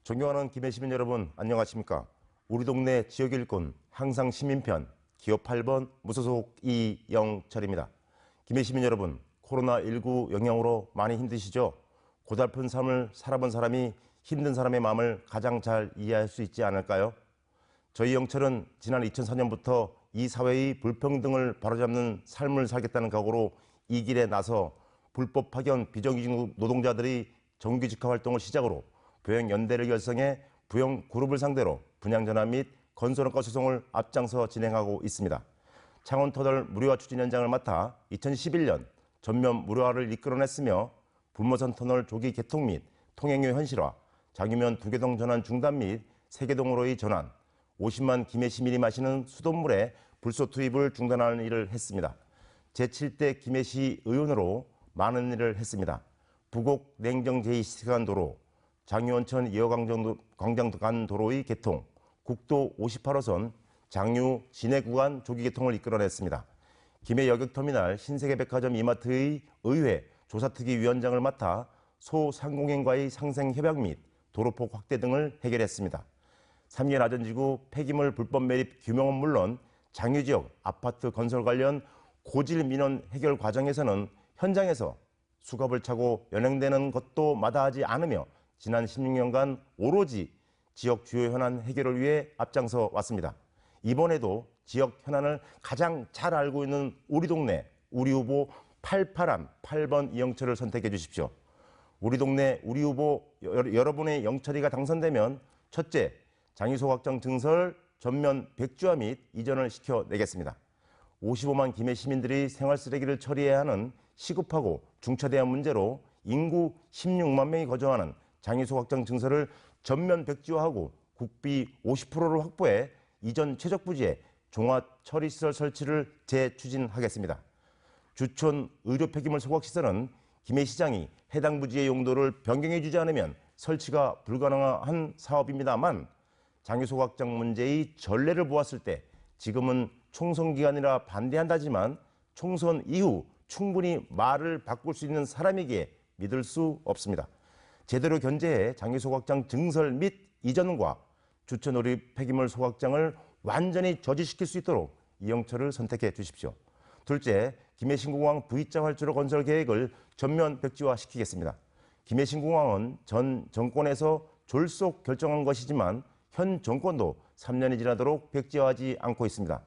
존경하는 김해 시민 여러분, 안녕하십니까? 우리 동네 지역 일꾼, 항상 시민편, 기호 8번 무소속 이영철입니다. 김해 시민 여러분, 코로나19 영향으로 많이 힘드시죠? 고달픈 삶을 살아본 사람이 힘든 사람의 마음을 가장 잘 이해할 수 있지 않을까요? 저희 영철은 지난 2004년부터 이 사회의 불평등을 바로잡는 삶을 살겠다는 각오로 이 길에 나서 불법 파견 비정규직 노동자들의 정규직화 활동을 시작으로 부영연대를 결성해 부영그룹을 상대로 분양전환 및 건설원가 소송을 앞장서 진행하고 있습니다. 창원터널 무료화 추진 현장을 맡아 2011년 전면 무료화를 이끌어냈으며 불모선 터널 조기 개통 및 통행료 현실화, 장유면 두개동 전환 중단 및 세개동으로의 전환, 50만 김해 시민이 마시는 수돗물에 불소 투입을 중단하는 일을 했습니다. 제7대 김해시 의원으로 많은 일을 했습니다. 부곡 냉정 제2시간 도로, 장유원천 2호 광장 간 도로의 개통, 국도 58호선 장유 진해 구간 조기 개통을 이끌어냈습니다. 김해 여객터미널 신세계백화점 이마트의 의회 조사특위위원장을 맡아 소상공인과의 상생협약 및 도로폭 확대 등을 해결했습니다. 3개 나전지구 폐기물 불법 매립 규명은 물론 장유지역 아파트 건설 관련 고질 민원 해결 과정에서는 현장에서 수갑을 차고 연행되는 것도 마다하지 않으며 지난 16년간 오로지 지역 주요 현안 해결을 위해 앞장서 왔습니다. 이번에도 지역 현안을 가장 잘 알고 있는 우리 동네 우리 후보 88함 8번 이영철을 선택해 주십시오. 우리 동네 우리 후보 여러분의 영철이가 당선되면 첫째, 장유소 확장 증설 전면 백지화 및 이전을 시켜내겠습니다. 55만 김해 시민들이 생활 쓰레기를 처리해야 하는 시급하고 중차대한 문제로 인구 16만 명이 거주하는 장유소 확장 증설을 전면 백지화하고 국비 50%를 확보해 이전 최적 부지에 종합 처리시설 설치를 재추진하겠습니다. 주촌 의료 폐기물 소각시설은 김해시장이 해당 부지의 용도를 변경해 주지 않으면 설치가 불가능한 사업입니다만 장유소 확장 문제의 전례를 보았을 때 지금은 총선 기간이라 반대한다지만 총선 이후 충분히 말을 바꿀 수 있는 사람이기에 믿을 수 없습니다. 제대로 견제해 장유소 확장 증설 및 이전과 주천 의료 폐기물 소각장을 완전히 저지시킬 수 있도록 이영철을 선택해 주십시오. 둘째, 김해신공항 V자 활주로 건설 계획을 전면 백지화시키겠습니다. 김해신공항은 전 정권에서 졸속 결정한 것이지만 현 정권도 3년이 지나도록 백지화하지 않고 있습니다.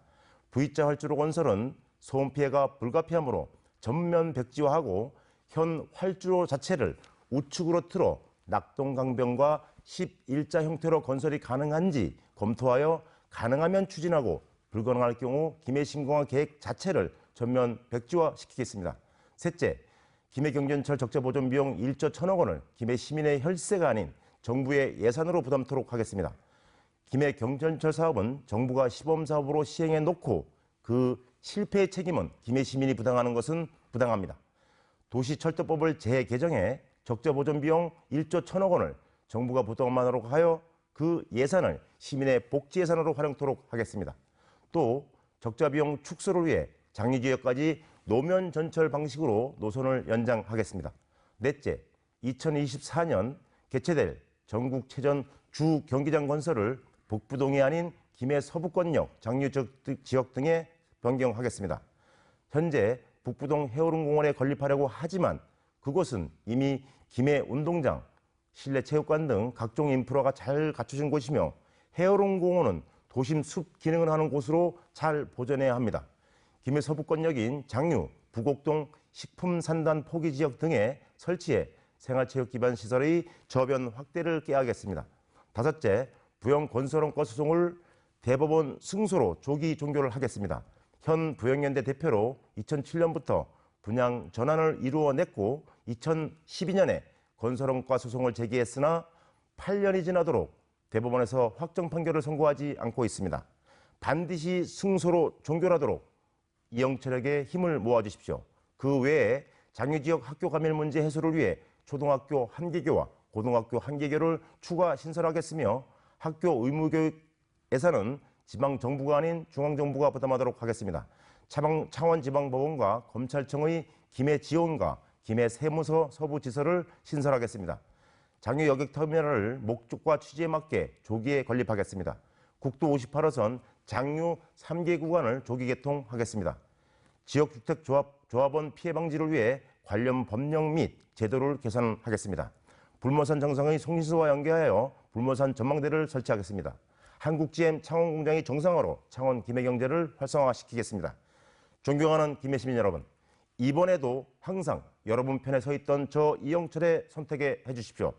V자 활주로 건설은 소음 피해가 불가피하므로 전면 백지화하고 현 활주로 자체를 우측으로 틀어 낙동강변과 11자 형태로 건설이 가능한지 검토하여 가능하면 추진하고 불가능할 경우 김해신공항 계획 자체를 전면 백지화시키겠습니다. 셋째, 김해경전철 적자 보존 비용 1조 1,000억 원을 김해 시민의 혈세가 아닌 정부의 예산으로 부담토록 하겠습니다. 김해경전철 사업은 정부가 시범사업으로 시행해 놓고 그 실패의 책임은 김해 시민이 부당하는 것은 부당합니다. 도시철도법을 재개정해 적자 보존 비용 1조 1,000억 원을 정부가 부담하도록 하여 그 예산을 시민의 복지 예산으로 활용토록 하겠습니다. 또 적자 비용 축소를 위해 장유지역까지 노면 전철 방식으로 노선을 연장하겠습니다. 넷째, 2024년 개최될 전국체전 주 경기장 건설을 북부동이 아닌 김해 서부권역 장유지역 등에 변경하겠습니다. 현재 북부동 해오름공원에 건립하려고 하지만 그곳은 이미 김해 운동장, 실내 체육관 등 각종 인프라가 잘 갖춰진 곳이며 해오름공원은 도심 숲 기능을 하는 곳으로 잘 보존해야 합니다. 김해 서부권역인 장유, 부곡동 식품산단 포기지역 등에 설치해 생활체육 기반 시설의 저변 확대를 꾀하겠습니다. 다섯째, 부영 건설원가 소송을 대법원 승소로 조기 종결을 하겠습니다. 현 부영연대 대표로 2007년부터 분양 전환을 이루어냈고 2012년에 건설원가 소송을 제기했으나 8년이 지나도록 대법원에서 확정 판결을 선고하지 않고 있습니다. 반드시 승소로 종결하도록 이영철에게 힘을 모아주십시오. 그 외에 장유지역 학교 감일 문제 해소를 위해 초등학교 1개교와 고등학교 1개교를 추가 신설하겠으며 학교 의무교육 예산은 지방정부가 아닌 중앙정부가 부담하도록 하겠습니다. 창원지방법원과 검찰청의 김해 지원과 김해 세무서 서부지서를 신설하겠습니다. 장유 여객터미널을 목적과 취지에 맞게 조기에 건립하겠습니다. 국도 58호선 장유 3개 구간을 조기 개통하겠습니다. 지역주택조합원 피해 방지를 위해 관련 법령 및 제도를 개선하겠습니다. 불모산 정상의 송신소와 연계하여 불모산 전망대를 설치하겠습니다. 한국GM 창원공장의 정상화로 창원 김해경제를 활성화시키겠습니다. 존경하는 김해 시민 여러분, 이번에도 항상 여러분 편에 서 있던 저 이영철의 선택에 해주십시오.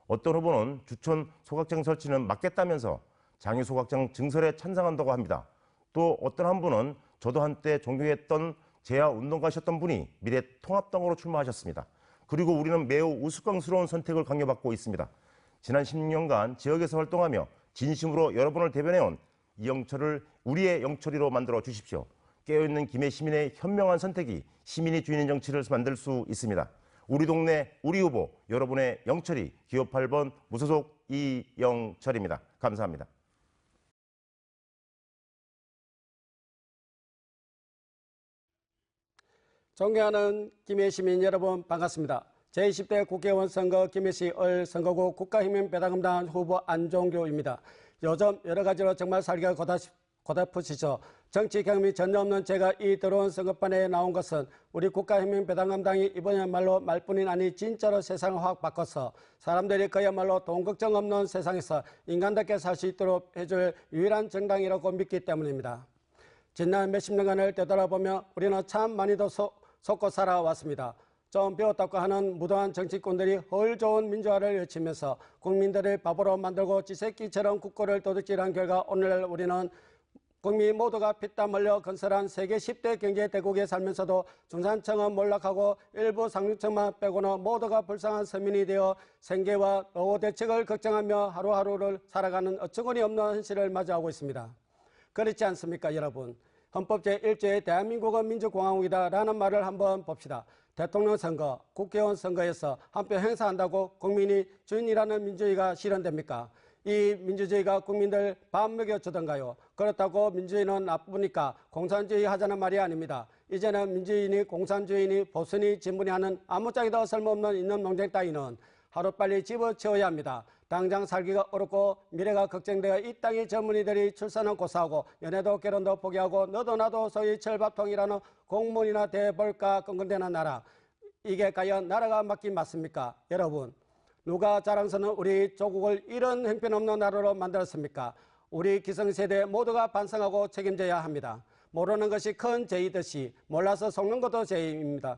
어떤 후보는 주촌 소각장 설치는 막겠다면서 장유 소각장 증설에 찬성한다고 합니다. 또 어떤 한 분은 저도 한때 존경했던 재야 운동가셨던 분이 미래통합당으로 출마하셨습니다. 그리고 우리는 매우 우스꽝스러운 선택을 강요받고 있습니다. 지난 16년간 지역에서 활동하며 진심으로 여러분을 대변해온 이영철을 우리의 영철이로 만들어 주십시오. 깨어있는 김해 시민의 현명한 선택이 시민이 주인인 정치를 만들 수 있습니다. 우리 동네 우리 후보 여러분의 영철이 기호 8번 무소속 이영철입니다. 감사합니다. 존경하는 김해 시민 여러분 반갑습니다. 제20대 국회의원 선거 김해시 을 선거구 국가혁명배당금당 후보 안종교입니다. 요즘 여러 가지로 정말 살기가 고달프시죠. 정치 경험이 전혀 없는 제가 이 더러운 선거판에 나온 것은 우리 국가혁명배당금당이 이번에야말로 말뿐이 아니 진짜로 세상을 확 바꿔서 사람들이 그야말로 돈 걱정 없는 세상에서 인간답게 살 수 있도록 해줄 유일한 정당이라고 믿기 때문입니다. 지난 몇십 년간을 되돌아보면 우리는 참 많이도 속고 살아왔습니다. 좀 배웠다고 하는 무도한 정치꾼들이 헐 좋은 민주화를 외치면서 국민들을 바보로 만들고 쥐새끼처럼 국고를 도둑질한 결과 오늘날 우리는 국민 모두가 피땀 흘려 건설한 세계 10대 경제 대국에 살면서도 중산층은 몰락하고 일부 상류층만 빼고는 모두가 불쌍한 서민이 되어 생계와 노후 대책을 걱정하며 하루하루를 살아가는 어처구니 없는 현실을 맞이하고 있습니다. 그렇지 않습니까, 여러분? 헌법 제1조에 대한민국은 민주공화국이다라는 말을 한번 봅시다. 대통령 선거, 국회의원 선거에서 한 표 행사한다고 국민이 주인이라는 민주주의가 실현됩니까? 이 민주주의가 국민들 밥 먹여주던가요? 그렇다고 민주주의는 나쁘니까 공산주의 하자는 말이 아닙니다. 이제는 민주주의니 공산주의니 보수니 진보니 하는 아무짝에도 쓸모없는 이념 논쟁 따위는 하루빨리 집어치워야 합니다. 당장 살기가 어렵고 미래가 걱정되어 이 땅의 젊은이들이 출산은 고사하고 연애도 결혼도 포기하고 너도 나도 소위 철밥통이라는 공무원이나 돼볼까 끙끙대는 나라. 이게 과연 나라가 맞긴 맞습니까? 여러분, 누가 자랑스러운 우리 조국을 이런 형편없는 나라로 만들었습니까? 우리 기성세대 모두가 반성하고 책임져야 합니다. 모르는 것이 큰 죄이듯이 몰라서 속는 것도 죄입니다.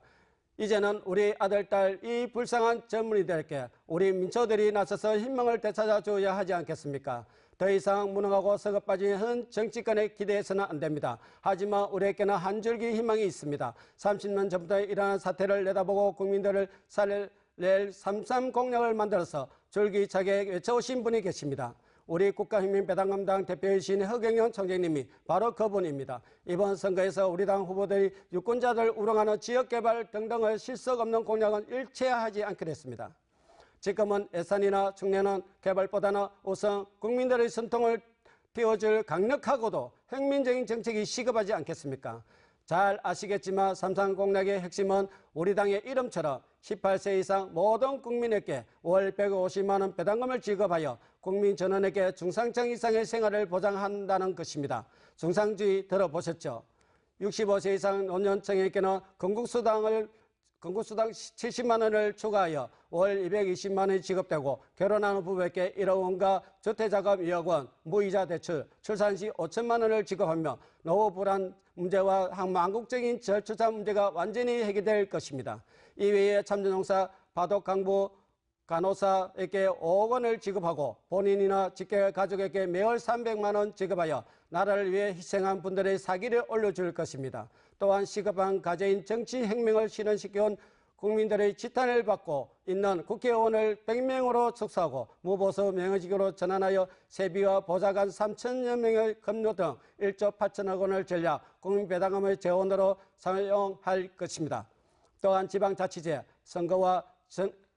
이제는 우리 아들, 딸, 이 불쌍한 젊은이들에게 우리 민초들이 나서서 희망을 되찾아 줘야 하지 않겠습니까? 더 이상 무능하고 썩어빠진 현 정치권에 기대해서는 안 됩니다. 하지만 우리에게는 한 줄기 희망이 있습니다. 30년 전부터 일어난 사태를 내다보고 국민들을 살릴 3.3 공약을 만들어서 줄기차게 외쳐오신 분이 계십니다. 우리 국가혁명배당금당 대표이신 허경영 총재님이 바로 그분입니다. 이번 선거에서 우리 당 후보들이 유권자들 우롱하는 지역개발 등등의 실속 없는 공약은 일체하지 않기로 했습니다. 지금은 예산이나 청년은 개발보다는 우선 국민들의 숨통을 틔워줄 강력하고도 혁명적인 정책이 시급하지 않겠습니까? 잘 아시겠지만 3.3 공약의 핵심은 우리 당의 이름처럼 18세 이상 모든 국민에게 월 150만 원 배당금을 지급하여 국민 전원에게 중상층 이상의 생활을 보장한다는 것입니다. 중상주의 들어보셨죠? 65세 이상 노년층에게는 건국수당 70만 원을 추가하여 월 220만 원이 지급되고 결혼하는 부부에게 1억 원과 주택자금 2억 원, 무이자 대출, 출산 시 5천만 원을 지급하며 노후 불안 문제와 망국적인 저출산 문제가 완전히 해결될 것입니다. 이외에 참전용사, 바둑 강부, 간호사에게 5억 원을 지급하고 본인이나 직계 가족에게 매월 300만 원 지급하여 나라를 위해 희생한 분들의 사기를 올려줄 것입니다. 또한 시급한 과제인 정치혁명을 실현시켜온 국민들의 지탄을 받고 있는 국회의원을 100명으로 축소하고 무보수 명예직으로 전환하여 세비와 보좌관 3천여 명의 급료 등 1조 8천억 원을 전략 국민배당금의 재원으로 사용할 것입니다. 또한 지방자치제, 선거와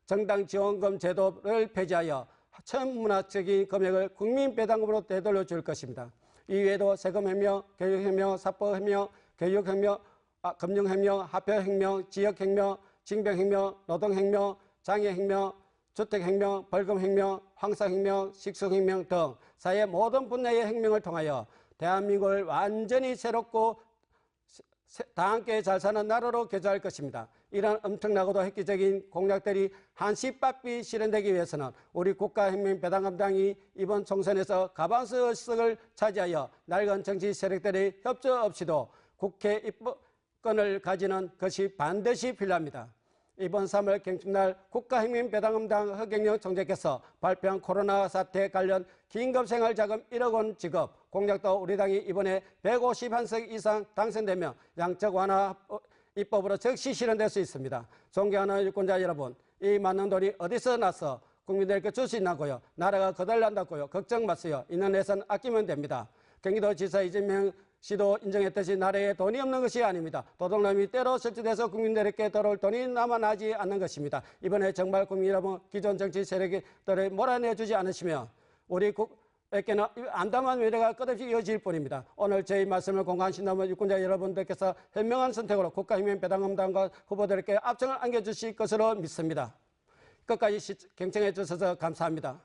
정당 지원금 제도를 폐지하여 천문학적인 금액을 국민배당금으로 되돌려 줄 것입니다. 이외에도 세금혁명, 교육혁명, 사법혁명, 교육혁명, 금융혁명, 화폐혁명, 지역혁명, 징병혁명, 노동혁명, 장애혁명, 주택혁명, 벌금혁명, 황사혁명, 식수혁명 등 사회 모든 분야의 혁명을 통하여 대한민국을 완전히 새롭고 다 함께 잘 사는 나라로 개조할 것입니다. 이런 엄청나고도 획기적인 공약들이 한시바삐 실현되기 위해서는 우리 국가혁명배당감당이 이번 총선에서 과반수석을 차지하여 낡은 정치 세력들의 협조 없이도 국회 입법권을 가지는 것이 반드시 필요합니다. 이번 3월 경축날 국가혁명배당금당 허경영 총재께서 발표한 코로나 사태 관련 긴급생활자금 1억 원 지급 공약도 우리 당이 이번에 151석 이상 당선되면 양적 완화 입법으로 즉시 실현될 수 있습니다. 존경하는 유권자 여러분, 이 많은 돈이 어디서 나서 국민들께 줄 수 있나고요. 나라가 거덜난다고요. 걱정 마세요. 있는 예산 아끼면 됩니다. 경기도지사 이재명 씨도 인정했듯이 나라에 돈이 없는 것이 아닙니다. 도둑놈이 때로 설치돼서 국민들에게 들어올 돈이 남아나지 않는 것입니다. 이번에 정말 국민 여러분 기존 정치 세력들을 몰아내주지 않으시면 우리 국에게는 안담한 미래가 끝없이 이어질 뿐입니다. 오늘 저희 말씀을 공감하신다면 유권자 여러분들께서 현명한 선택으로 국가혁명배당금당과 후보들에게 압승을 안겨주실 것으로 믿습니다. 끝까지 경청해 주셔서 감사합니다.